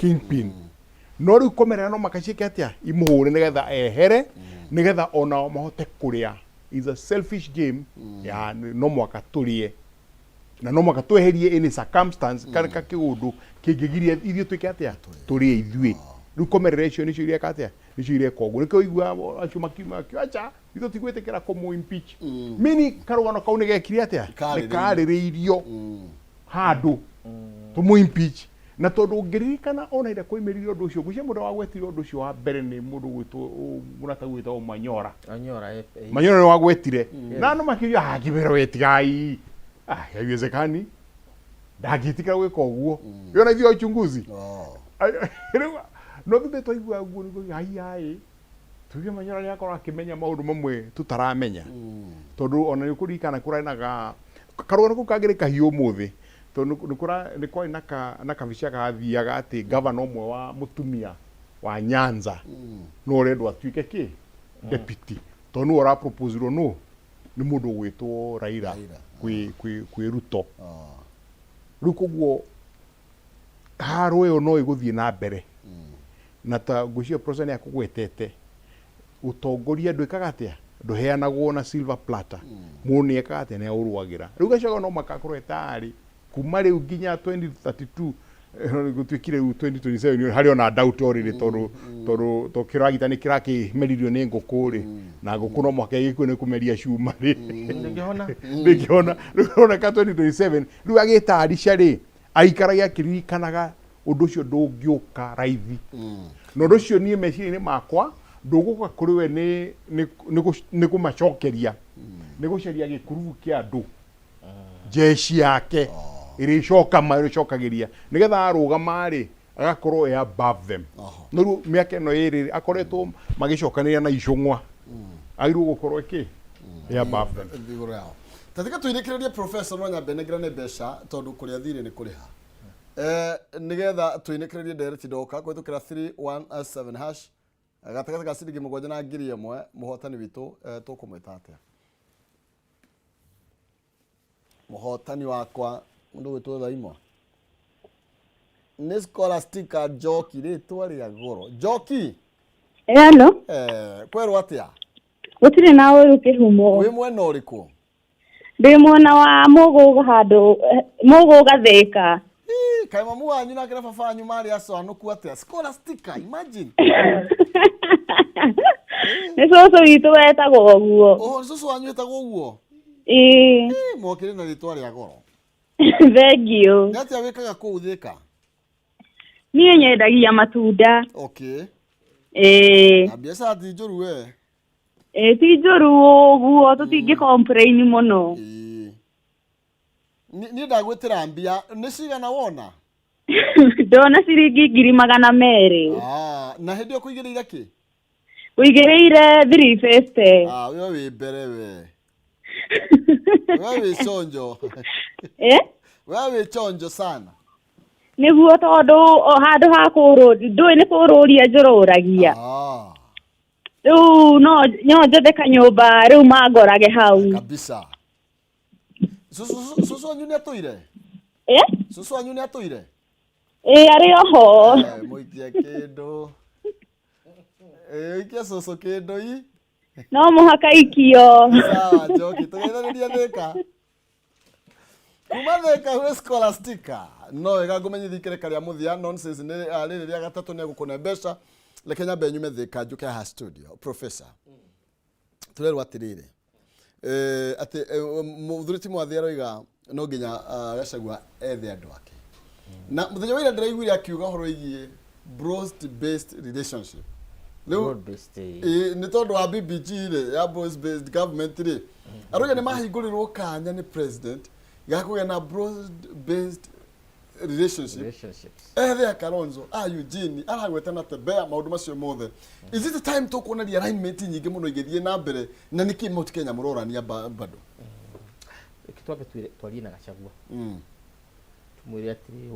kingpin no ri komera no makashike atia imuhure nigetha ehere nigetha ona mahote kuria is a selfish game ya no mwaka turie na no mwaka tweherie any circumstance karika kiundu kingigiria ithio twike atia turie ithui ru komereration icio iria katia icio iria kogu niko igwa achuma kima kiacha ithio tigwetekera komu impeach mini karugano kau ni gekiri atia ni kaririirio handu tumu impeach na tondu ngiririkana ona ira koimeririo ndu ucio gucia mundu wa gwetire ndu ucio wa mbere ni mundu gwitwo munata gwitwo Manyora Manyora ni wa gwetire na no makiria hagibero wetigai haiwezekani ndagitikira gwika uguo yona ithio uchunguzi no thuthe twaigua uguo ni ai tuge Manyora ni akora akimenya maundu mamwe tutaramenya tondu ona ni kurikana kurainaga karugano ku kagire kahiu muthi tondu ni kwa na kabicia gathiaga ati governor umwe wa mutumia wa Nyanza no rendo atuike ki deputy tondu ora propose no ni mundu gwitwo Raila kwi Ruto rukuguo haro yo no iguthie na mbere na ta gucio process ya kugwetete utongoria ndwikaga atia nduheanagwo na silver platter muni ekaga ne uruagira riu gacoga no makakureta ari kuma riu nginya 2032 gutwikire 2027 hari ona doubt already toru to kiragita ni kiraki meririo ni ngukuri na ngukuno mwaka giku ni kumeria cuma ri ndigiona ka 2027 riu agitarisha ri aikaragia kiririkanaga undu cio ndungiuka raithi no undu cio nie meciria makwa nduguka kuri we ni kumacokeria ni guceria gikurubu kia andu jeshi yake iricoka maricokagiria nigetha arugama ri agakorwo e above them no ru miaka no iri akoretwo magicokaniria na icungwa airu gukorwo ki e above them tatika tuirekereria professor Mwanya Benegira ne besha tondu kuria thire ni kuriha nigetha tuirekererie direct doka kwitukira 3117 hash gatagata ga ciringi 7 na ngiri ĩmwe muhotani witu tukumwita atia muhotani wakwa mundu gwitwo Thaimo ni Scholastica Njoki ritwa ria goro Njoki hello kwerwo atia gutire nawe ukihumo wi mwena uriku ndi mwena wa Muguga handu Muguga Thika kai mamu wanyu na kira baba wanyu mari asoanuku atia Scholastica imagine ni soso witu wetagwo guo soso wanyu wetagwo guo mokire na ritwa ria goro thengio ni atia wikaga kuu Thika niĩ nyendagia matunda okay na biasa ti njuru we ti njuru ũguo tutingi complain muno ni ndagwitira mbia ni cigana wona ndona ciringi 200 na hindi okuigireire ki uigireire 350 wewe wi mbere we wewe wi chonjo wewe wi chonjo sana niguo tondu handu ha kurudi ndui ni kururia njururagia riu no njothe kanyumba riu mangorage hau kabisa susu anyu ni atuire susu anyu ni atuire ari oho muitie kindu ikia susu kindu i no muhaka ikio sawa Njoki tugeithaniria Thika kuma Thika we Scholastica no ega ngumenyithikire karia muthia nonsense ni riri ria gatatu ne gukune mbeca lekenya benyume Thika njuke ha studio professor turerwa atirire ati muthuriti mwathia roiga no nginya Gachagua ethe andu ake na muthenya wira ndiraiguire akiuga horo igie bros based relationship ni tondu wa BBG ri ya bros based government ri aroge ni mahingũrirwo kanya ni president gakuge na bros based relationships ethe Kalonzo Eugene aragwetana tebea maundu macio mothe is it the time to kuona ria alignment nyingi muno igithie na mbere na niki Mount Kenya murorania bado kitwabe twarie na Gachagua tumwire atiri